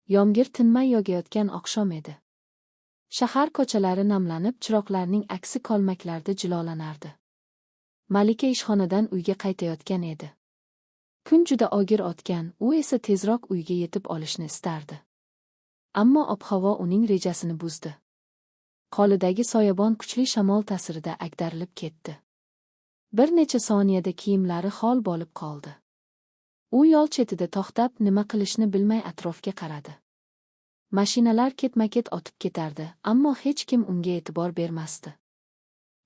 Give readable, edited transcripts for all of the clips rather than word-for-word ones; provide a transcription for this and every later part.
Yomg'ir tinmay yog'ayotgan oqshom edi. Shahar ko'chalari namlanib, chiroqlarning aksi kolmaklarda jilolanardi. Malika ishxonadan uyga qaytayotgan edi. Kun juda og'ir o'tgan, u esa tezroq uyga yetib olishni istardi. Ammo ob-havo uning rejasini buzdi. Qo'lidagi soyabon kuchli shamol ta'sirida ag'darilib ketdi. Bir necha soniyada kiyimlari hol bo'lib qoldi. U yo'l chetida to'xtab, nima qilishni bilmay atrofga qaradi. Mashinalar ketma-ket o'tib ketardi, ammo hech kim unga e'tibor bermasdi.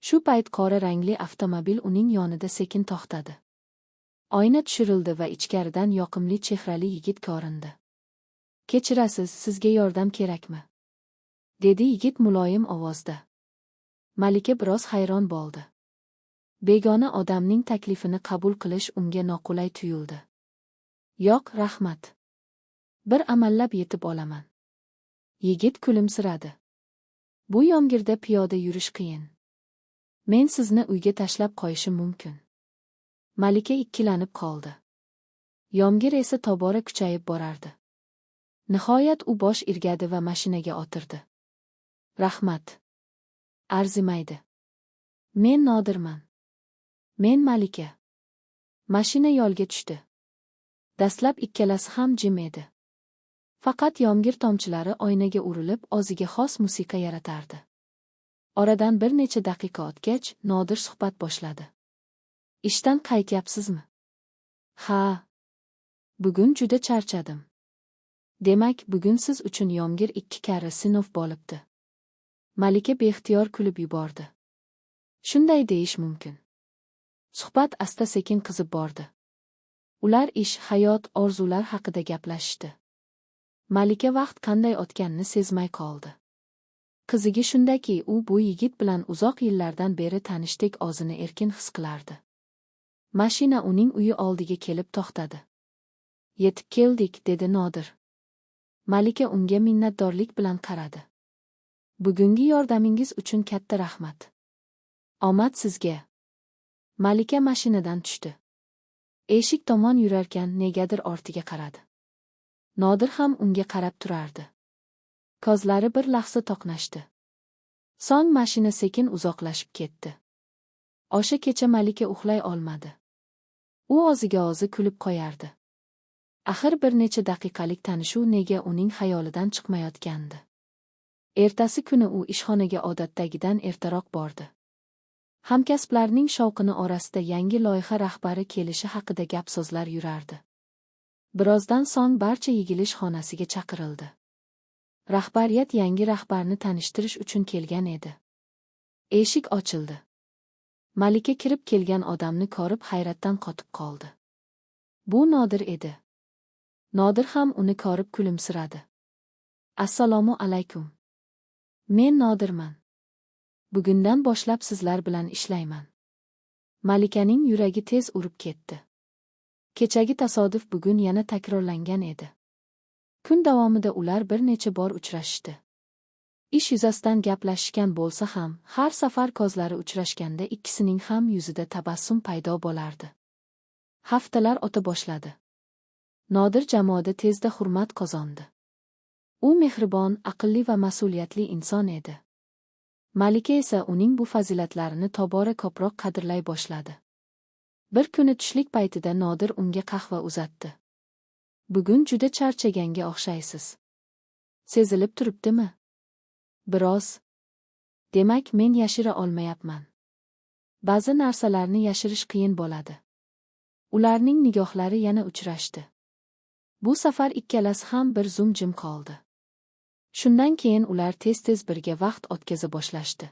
Shu payt qora rangli avtomobil uning yonida sekin to'xtadi. Oyna tushirildi va ichkaridan yoqimli chehrali yigit ko'rindi. "Kechirasiz, sizga yordam kerakmi?" dedi yigit muloyim ovozda. Malika biroz hayron bo'ldi. Begona odamning taklifini qabul qilish unga noqulay tuyuldi. "Yo'q, rahmat. Bir amallab yetib olaman." Yigit kulimsiradi. "Bu yomg'irda piyoda yurish qiyin. Men sizni uyga tashlab qo'yishim mumkin." Malika ikkilanib qoldi. Yomg'ir esa tobora kuchayib borardi. Nihoyat u bosh irgadi va mashinaga o'tirdi. "Rahmat. Arzimaydi. Men Nodirman." "Men Malika." Mashina yo'lga tushdi. Dastlab ikkalasi ham jim edi. Faqat yomg'ir tomchilari oynaga urilib, o'ziga xos musiqa yaratardi. Oradan bir necha daqiqa o'tgach, Nodir suhbat boshladi. "Ishdan qaytyapsizmi?" "Ha. Bugun juda charchadim." "Demak, bugun siz uchun yomg'ir 2 karra sinov bo'libdi." Malika beixtiyor kulib yubordi. "Shunday deyish mumkin." Suhbat asta-sekin qizib bordi. Ular ish, hayot, orzular haqida gaplashishdi. Malika vaqt qanday o'tganini sezmay qoldi. Qizigi shundaki, u bu yigit bilan uzoq yillardan beri tanishdek o'zini erkin his qilardi. Mashina uning uyi oldiga kelib to'xtadi. "Yetib keldik", dedi Nodir. Malika unga minnatdorlik bilan qaradi. "Bugungi yordamingiz uchun katta rahmat." "Omad sizga." Malika mashinadan tushdi. Eshik tomon yurarkan negadir ortiga qaradi. Nodir ham unga qarab turardi. Ko'zlari bir lahza to'qnashdi. So'ng mashina sekin uzoqlashib ketdi. O'sha kecha Malika uxlay olmadi. U o'ziga o'zi kulib qo'yardi. Axir bir necha daqiqalik tanishuv nega uning xayolidan chiqmayotgandi. Ertasi kuni u ishxonaga odatdagidan ertaroq bordi. Hamkasblarning shovqini orasida yangi loyiha rahbari kelishi haqida gap-so'zlar yurardi. Birozdan so'ng barcha yig'ilish xonasiga chaqirildi. Rahbariyat yangi rahbarni tanishtirish uchun kelgan edi. Eshik ochildi. Malika kirib kelgan odamni ko'rib hayratdan qotib qoldi. Bu Nodir edi. Nodir ham uni ko'rib kulimsiradi. "Assalomu alaykum. Men Nodirman. Bugundan boshlab sizlar bilan ishlayman." Malikaning yuragi tez urib ketdi. Kechagi tasodif bugun yana takrorlangan edi. Kun davomida ular bir necha bor uchrashishdi. Ish yuzasidan gaplashishgan bo'lsa ham, har safar ko'zlari uchrashganda ikkisining ham yuzida tabassum paydo bo'lardi. Haftalar o'ta boshladi. Nodir jamoada tezda hurmat qozondi. U mehribon, aqlli va mas'uliyatli inson edi. Malika esa uning bu fazilatlarini tobora ko'proq qadrlay boshladi. Bir kuni tushlik paytida Nodir unga qahva uzatdi. "Bugun juda charchaganga o'xshaysiz. Sezilib turibdimi?" "Biroz. Demak, men yashira olmayapman. Ba'zi narsalarni yashirish qiyin bo'ladi." Ularning nigohlari yana uchrashdi. Bu safar ikkalasi ham bir zum jim qoldi. Shundan keyin ular tez-tez birga vaqt o'tkaza boshlashdi.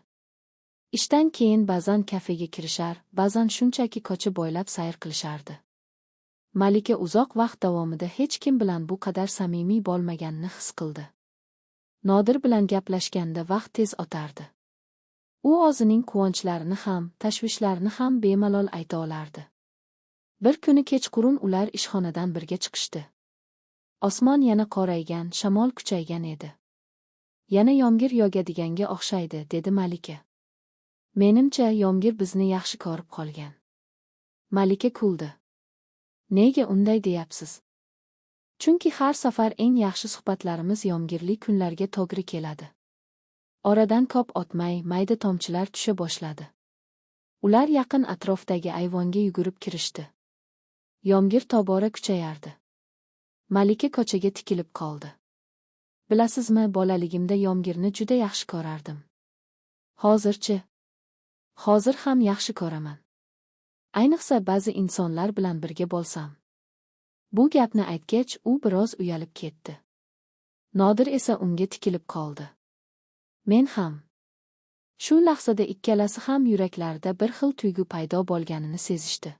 Ishdan keyin ba'zan kafega kirishar, ba'zan shunchaki ko'cha bo'ylab sayr qilishardi. Malika uzoq vaqt davomida hech kim bilan bu qadar samimiy bo'lmaganini his qildi. Nodir bilan gaplashganda vaqt tez o'tardi. U o'zining quvonchlarini ham, tashvishlarini ham bemalol ayta olardi. Bir kuni kechqurun ular ishxonadan birga chiqishdi. Osmon yana qoraygan, shamol kuchaygan edi. "Yana yomg'ir yog'adiganga o'xshaydi", dedi Malika. "Menimcha, yomg'ir bizni yaxshi ko'rib qolgan." Malika kuldi. "Nega unday deyapsiz?" Chunki har safar eng yaxshi suhbatlarimiz yomg'irli kunlarga to'g'ri keladi. Oradan ko'p o'tmay mayda tomchilar tusha boshladi. Ular yaqin atrofdagi ayvonga yugurib kirishdi. Yomg'ir tobora kuchayardi. Malika ko'chaga tikilib qoldi. Bilasizmi, bolaligimda yomg'irni juda yaxshi ko'rardim. Hozirchi? Hozir ham yaxshi ko'raman. Ayniqsa ba'zi insonlar bilan birga bo'lsam. Bu gapni aytgach, u biroz uyalib ketdi. Nodir esa unga tikilib qoldi. Men ham. Shu lahzada ikkalasi ham yuraklarida bir xil tuyg'u paydo bo'lganini sezishdi.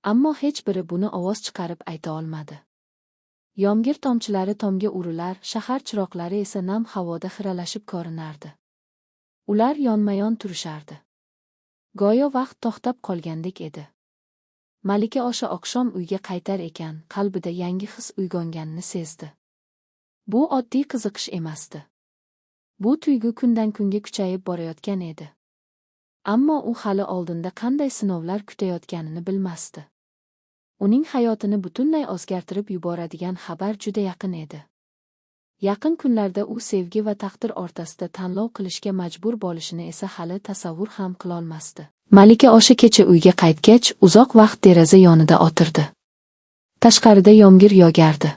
Ammo hech biri buni ovoz chiqarib ayta olmadi. Yomg'ir tomchilari tomga urilar, shahar chiroqlari esa nam havoda xiralashib ko'rinardi. Ular yonma-yon turishardi. Go'yo vaqt to'xtab qolgandek edi. Malika o'sha oqshom uyga qaytar ekan, qalbida yangi his uyg'onganini sezdi. Bu oddiy qiziqish emasdi. Bu tuyg'u kundan kunga kuchayib borayotgan edi. Ammo u hali oldinda qanday sinovlar kutayotganini bilmasdi. Uning hayotini butunlay o'zgartirib yuboradigan xabar juda yaqin edi. Yaqin kunlarda u sevgi va taqdir o'rtasida tanlov qilishga majbur bo'lishini esa hali tasavvur ham qilolmasdi. Malika o'sha kecha uyga qaytgach, uzoq vaqt deraza yonida o'tirdi. Tashqarida yomg'ir yog'ardi.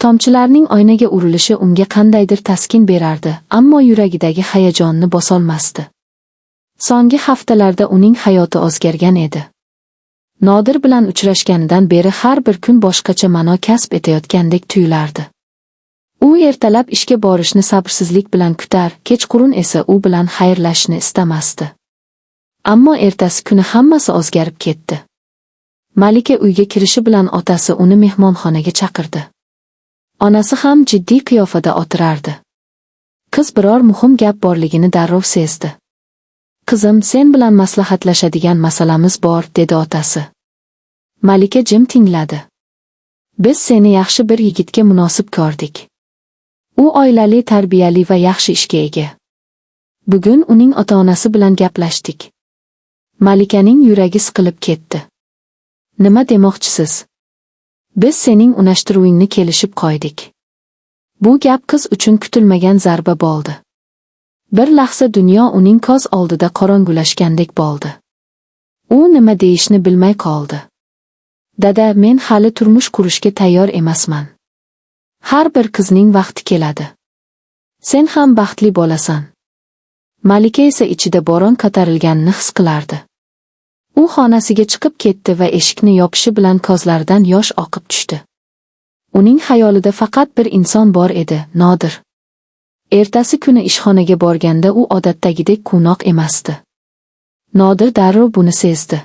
Tomchilarning oynaga urilishi unga qandaydir taskin berardi, ammo yuragidagi hayajonni bosolmasdi. So'nggi haftalarda uning hayoti o'zgargan edi. Nodir bilan uchrashganidan beri har bir kun boshqacha ma'no kasb etayotgandek tuyulardi. U ertalab ishga borishni sabrsizlik bilan kutar, kechqurun esa u bilan xayrlashishni istamasdi. Ammo ertasi kuni hammasi o'zgarib ketdi. Malika uyga kirishi bilan otasi uni mehmonxonaga chaqirdi. Onasi ham jiddiy qiyofada o'tirardi. Qiz biror muhim gap borligini darrov sezdi. "Qizim, sen bilan maslahatlashadigan masalamiz bor", dedi otasi. Malika jim tingladi. "Biz seni yaxshi bir yigitga munosib ko'rdik. U oilali, tarbiyali va yaxshi ishga ega. Bugun uning ota-onasi bilan gaplashdik." Malikaning yuragi siqilib ketdi. "Nima demoqchisiz?" "Biz sening unashtiruvingni kelishib qo'ydik." Bu gap qiz uchun kutilmagan zarba bo'ldi. Bir lahza dunyo uning ko'z oldida qorong'ulashgandek bo'ldi. U nima deyishni bilmay qoldi. "Dada, men hali turmush qurishga tayyor emasman. Har bir qizning vaqti keladi. Sen ham baxtli bo'lasan." Malika esa ichida bo'ron ko'tarilganini his qilardi. U xonasiga chiqib ketdi va eshikni yopishi bilan ko'zlaridan yosh oqib tushdi. Uning xayolida faqat bir inson bor edi, Nodir. Ertasi kuni ishxonaga borganda u odatdagidek quvnoq emasdi. Nodir darrov buni sezdi.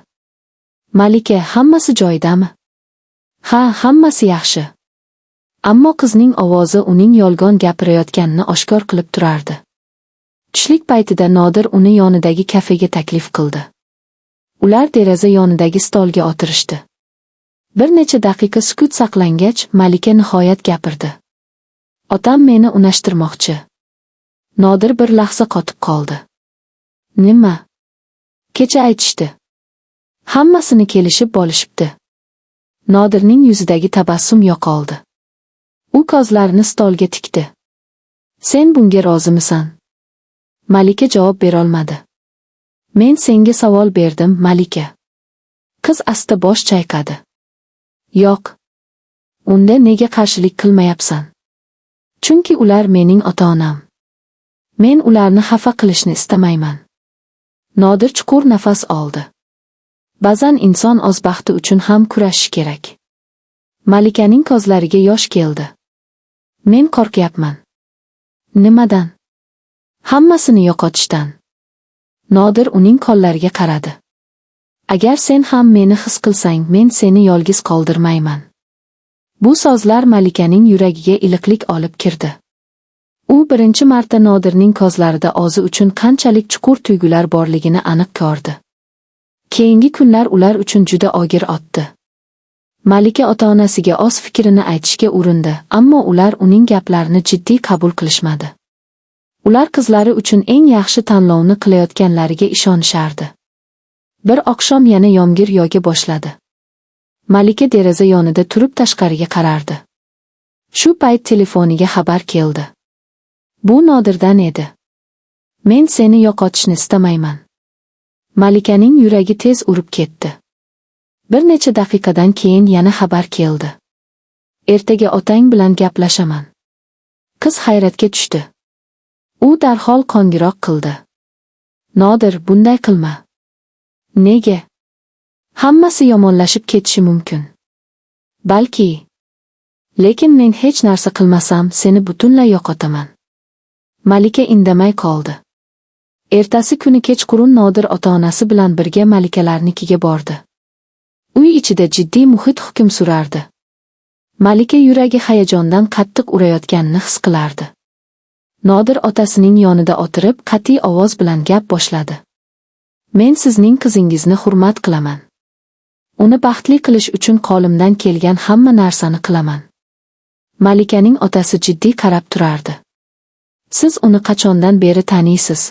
"Malika, hammasi joyidami?" "Ha, hammasi yaxshi." Ammo qizning ovozi uning yolg'on gapirayotganini oshkor qilib turardi. Tushlik paytida Nodir uni yonidagi kafega taklif qildi. Ular deraza yonidagi stolga o'tirishdi. Bir necha daqiqa sukut saqlangach, Malika nihoyat gapirdi. "Otam meni unashtirmoqchi." Nodir bir lahza qotib qoldi. "Nima?" "Kecha aytishdi. Hammasini kelishib bo'lishibdi." Nodirning yuzidagi tabassum yo'qoldi. U ko'zlarini stolga tikdi. "Sen bunga rozimisan?" Malika javob berolmadi. "Men senga savol berdim, Malika." Qiz asta bosh chayqadi. "Yo'q. Unda nega qarshilik qilmayapsan?" "Chunki ular mening ota-onam. Men ularni xafa qilishni istamayman." Nodir chuqur nafas oldi. Ba'zan inson o'z baxti uchun ham kurashishi kerak. Malikaning ko'zlariga yosh keldi. "Men qo'rqyapman." "Nimadan?" "Hammasini yo'qotishdan." Nodir uning qo'llariga qaradi. "Agar sen ham meni his qilsang, men seni yolg'iz qoldirmayman." Bu so'zlar Malikaning yuragiga iliqlik olib kirdi. U birinchi marta Nodirning ko'zlarida o'zi uchun qanchalik chuqur tuyg'ular borligini aniq ko'rdi. Keyingi kunlar ular uchun juda og'ir o'tdi. Malika ota-onasiga o'z fikrini aytishga urindi, ammo ular uning gaplarini jiddiy qabul qilishmadi. Ular qizlari uchun eng yaxshi tanlovni qilayotganlariga ishonishardi. Bir oqshom yana yomg'ir yog'a boshladi. Malika deraza yonida turib tashqariga qarardi. Shu payt telefoniga xabar keldi. Bu Nodirdan edi. Men seni yo'qotishni istamayman. Malikaning yuragi tez urib ketdi. Bir necha daqiqadan keyin yana xabar keldi. Ertaga otang bilan gaplashaman. Qiz hayratga tushdi. U darhol qo'ng'iroq qildi. Nodir, bunday qilma. Nega? Hammasi yomonlashib ketishi mumkin. Balki. Lekin men hech narsa qilmasam seni butunlay yo'qotaman. Malika indamay qoldi. Ertasi kuni kechqurun Nodir ota-onasi bilan birga Malikalarnikiga bordi. Uy ichida jiddiy muhit hukm surardi. Malika yuragi hayajondan qattiq urayotganini his qilardi. Nodir otasining yonida o'tirib qat'iy ovoz bilan gap boshladi. Men sizning qizingizni hurmat qilaman. Uni baxtli qilish uchun qo'limdan kelgan hamma narsani qilaman. Malikaning otasi jiddiy qarab turardi. Siz uni qachondan beri taniysiz?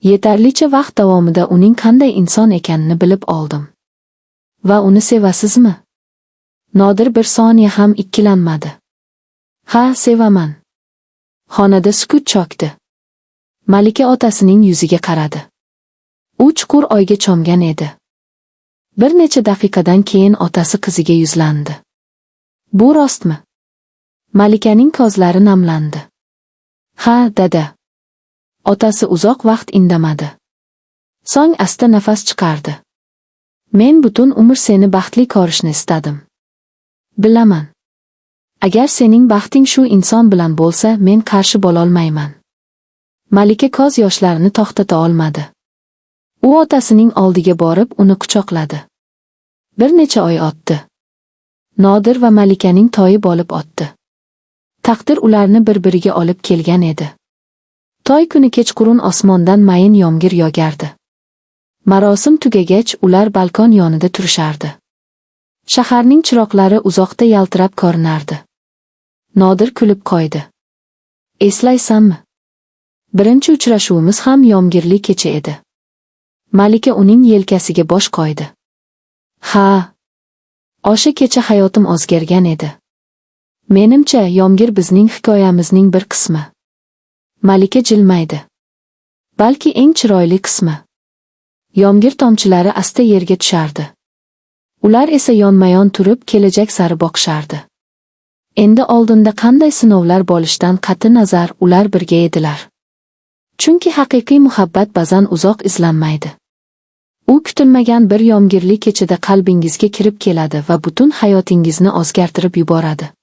Yetarlicha vaqt davomida uning qanday inson ekanini bilib oldim. Va uni sevasizmi? Nodir bir soniya ham ikkilanmadi. Ha, sevaman. Xonada sukut cho'kdi. Malika otasining yuziga qaradi. U chuqur o'yga cho'mgan edi. Bir necha daqiqadan keyin otasi qiziga yuzlandi. Bu rostmi? Malikaning ko'zlari namlandi. Ha, dada. Otasi uzoq vaqt indamadi. So'ng asta nafas chiqardi. Men butun umr seni baxtli ko'rishni istadim. Bilaman. Agar sening baxting shu inson bilan bo'lsa, men qarshi bo'lolmayman. Malika ko'z yoshlarini to'xtata olmadi. U otasining oldiga borib uni quchoqladi. Bir necha oy o'tdi. Nodir va Malikaning to'yi bo'lib o'tdi. Taqdir ularni bir-biriga olib kelgan edi. To'y kuni kechqurun osmondan mayin yomg'ir yog'ardi. Marosim tugagach, ular balkon yonida turishardi. Shaharning chiroqlari uzoqda yaltirab ko'rinardi. Nodir kulib qo'ydi. Eslaysanmi? Birinchi uchrashuvimiz ham yomg'irli kecha edi. Malika uning yelkasiga bosh qo'ydi. Ha. O'sha kecha hayotim o'zgargan edi. Menimcha, yomg'ir bizning hikoyamizning bir qismi. Malika jilmaydi. Balki eng chiroyli qismi. Yomg'ir tomchilari asta yerga tushardi. Ular esa yonma-yon turib kelajak sari boqishardi. Endi oldinda qanday sinovlar bo'lishidan qat'i nazar ular birga edilar. Chunki haqiqiy muhabbat ba'zan uzoq izlanmaydi. U kutilmagan bir yomg'irli kechada qalbingizga kirib keladi va butun hayotingizni o'zgartirib yuboradi.